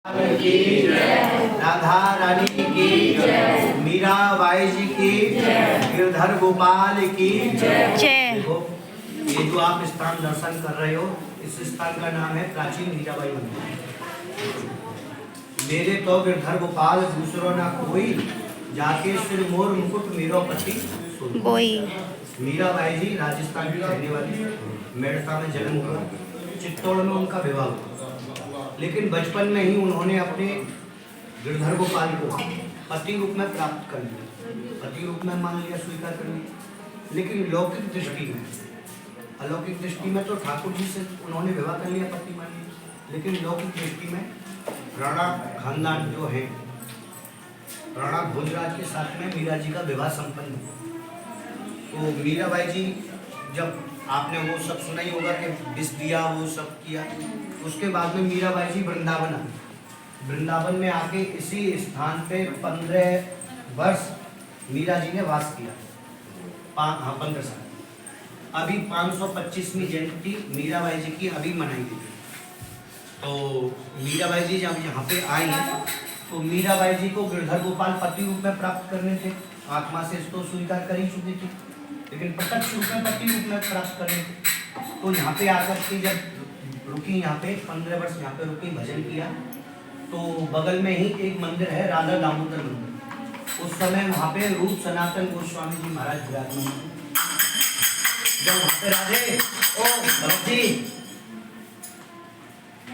की राधा रानी की मीराबाई जी की गिरधर गोपाल की देखो ये जो आप स्थान दर्शन कर रहे हो इस स्थान का नाम है प्राचीन मीराबाई मंदिर। मेरे तो गिरधर गोपाल दूसरों ना कोई जाके सिर मोर मुकुट मेरो पति कोई। मीराबाई जी राजस्थान की रहने वाली, मेड़ता में जन्म हुआ, चित्तौड़ में उनका विवाह हुआ। लेकिन बचपन में ही उन्होंने अपने गिरधर गोपाल को पति रूप में प्राप्त कर लिया, पति रूप में मान लिया, स्वीकार कर लिया। लेकिन लौकिक दृष्टि में, अलौकिक दृष्टि में तो ठाकुर जी से उन्होंने विवाह कर लिया, पति मान लिया। लेकिन लौकिक दृष्टि में राणा खानदान जो है, राणा भोजराज के साथ में मीरा जी का विवाह संपन्न हुआ। तो मीराबाई जी, जब आपने वो सब सुना ही होगा कि विष दिया, वो सब किया, उसके बाद में मीराबाई जी वृंदावन आई। वृंदावन में आके इसी स्थान पे 15 वर्ष मीरा जी ने वास किया। 15 साल। अभी 525वीं जयंती मीराबाई जी की अभी मनाई गई। तो मीराबाई जी जब यहाँ पे आई तो मीराबाई जी को गिरधर गोपाल पति रूप में प्राप्त करने थे, आत्मा से इसको स्वीकार कर ही चुकी थी, लेकिन प्रत्यक्ष रूप में पति रूप में प्राप्त करने थे। तो यहाँ पे आकर के जब रुकी, यहाँ पे 15 वर्ष यहाँ पे रुकी, भजन किया, तो बगल में ही एक मंदिर है, राधा दामोदर मंदिर। उस समय वहाँ पे रूप सनातन गोस्वामी जी महाराज विराजमान थे। जब वहाँ पे राधे ओ भरत जी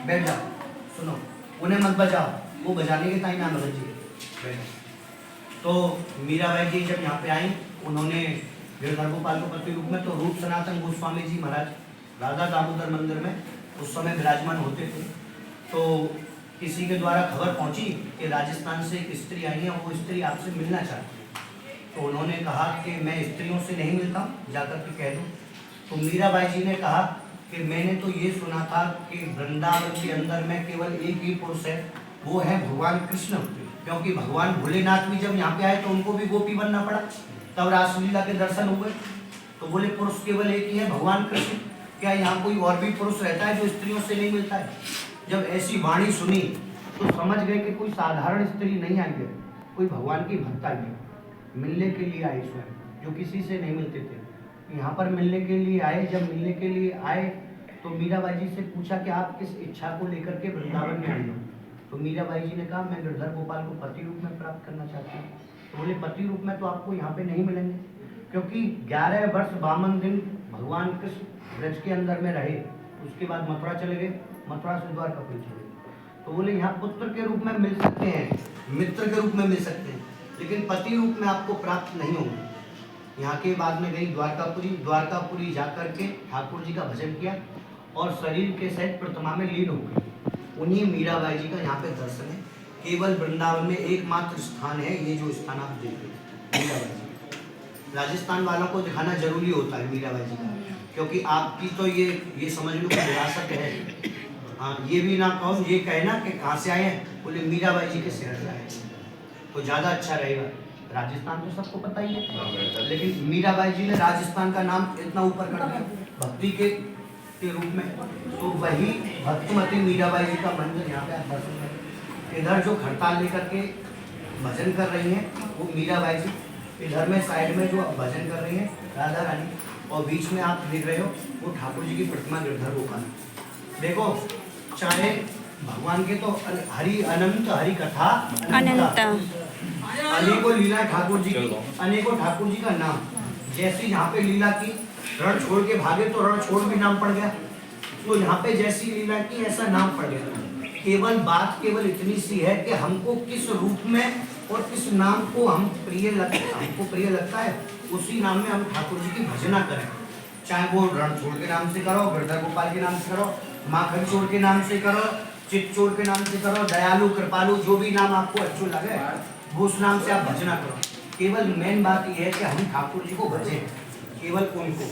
बैठ जाओ, सुनो, उन्हें मत बजाओ, वो बजाने के टाइम ना भरत जी बैठ जाओ। तो मीराबाई जी जब यहाँ पे आई, उन्होंने गिरधर गोपाल को पति रूप में, तो रूप सनातन गोस्वामी जी महाराज राधा दामोदर मंदिर में उस समय विराजमान होते थे। तो किसी के द्वारा खबर पहुंची कि राजस्थान से एक स्त्री आई है और वो स्त्री आपसे मिलना चाहती है। तो उन्होंने कहा कि मैं स्त्रियों से नहीं मिलता, जाकर के कह दूं। तो मीराबाई जी ने कहा कि मैंने तो ये सुना था कि वृंदावन के अंदर में केवल एक ही पुरुष है, वो है भगवान कृष्ण। क्योंकि भगवान भोलेनाथ भी जब यहाँ पे आए तो उनको भी गोपी बनना पड़ा, तब रासलीला के दर्शन हुए। तो बोले पुरुष केवल एक ही है, भगवान कृष्ण। क्या यहाँ कोई और भी पुरुष रहता है जो स्त्रियों से नहीं मिलता है? जब ऐसी वाणी सुनी तो समझ गए कि कोई साधारण स्त्री नहीं आई है, कोई भगवान की भक्त आई है, मिलने के लिए आई स्वयं, जो किसी से नहीं मिलते थे, यहाँ पर मिलने के लिए आए। जब मिलने के लिए आए तो मीराबाई जी से पूछा कि आप किस इच्छा को लेकर के वृंदावन में आई हो? तो मीराबाई जी ने कहा मैं गिरधर गोपाल को पति रूप में प्राप्त करना चाहती हूँ। तो बोले पति रूप में तो आपको यहाँ पे नहीं मिलेंगे, क्योंकि 11 वर्ष 52 दिन भगवान कृष्ण ब्रज के अंदर में रहे, उसके बाद मथुरा चले गए, मथुरा से द्वारकापुरी चले गए। तो बोले यहाँ पुत्र के रूप में मिल सकते हैं, मित्र के रूप में मिल सकते हैं, लेकिन पति रूप में आपको प्राप्त नहीं होंगे। यहाँ के बाद में गई द्वारकापुरी, द्वारकापुरी जाकर के ठाकुर जी का भजन किया और शरीर के सहित प्रतिमा में लीन हो गई। उन्हीं मीराबाई जी का यहाँ पे दर्शन है। केवल वृंदावन में एकमात्र स्थान है ये जो स्थान आप देख रहे हैं, मीराबाई जी। राजस्थान वालों को दिखाना जरूरी होता है मीराबाई जी का, क्योंकि आपकी तो ये समझ लो कि विरासत है। हाँ, ये भी ना कहो, ये कहे ना कि कहाँ से आए हैं, बोले मीराबाई जी के शहर से आए, तो ज़्यादा अच्छा रहेगा। राजस्थान तो सबको पता ही है, लेकिन मीराबाई जी ने राजस्थान का नाम इतना ऊपर कर दिया भक्ति के रूप में। तो वही भक्तिमती मीराबाई जी का मंदिर यहाँ पे आप दर्शन करें। इधर जो खड़ताल लेकर के भजन कर रही हैं वो मीराबाई जी, इधर में साइड में जो भजन कर रही हैं राधा रानी, और बीच में आप देख रहे हो वो ठाकुर जी की प्रतिमा गिरधर गोपाल। देखो, चाहे भगवान के तो हरि अनंत, हरि कथा अनंत, अनेकों लीला ठाकुर जी की, अनेकों ठाकुर जी का नाम। जैसी यहाँ पे लीला की, रण छोड़ के भागे तो रण छोड़ भी नाम पड़ गया, तो यहाँ पे जैसी लीला की ऐसा नाम पड़ गया। केवल बात केवल इतनी सी है कि हमको किस रूप में और किस नाम को हमको प्रिय लगता है, उसी नाम में हम ठाकुर जी की भजना करें। चाहे वो रण छोड़ के नाम से करो, गिरधर गोपाल के नाम से करो, माखन चोर के नाम से करो, चित चोर के नाम से करो, दयालु कृपालु, जो भी नाम आपको अच्छा लगे वो उस नाम से आप भजना करो। केवल मेन बात यह है कि हम ठाकुर जी को भजें, केवल उनको।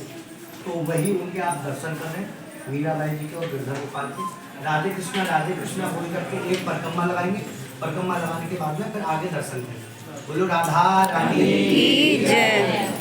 तो वही उनके आप दर्शन कर रहे हैं, मीराबाई जी के और गिरधर गोपाल के। राधे कृष्णा बोल करके एक परिक्रमा लगाएंगे, परिक्रमा लगाने के बाद में फिर आगे दर्शन करेंगे। बोलो राधा रानी की जय।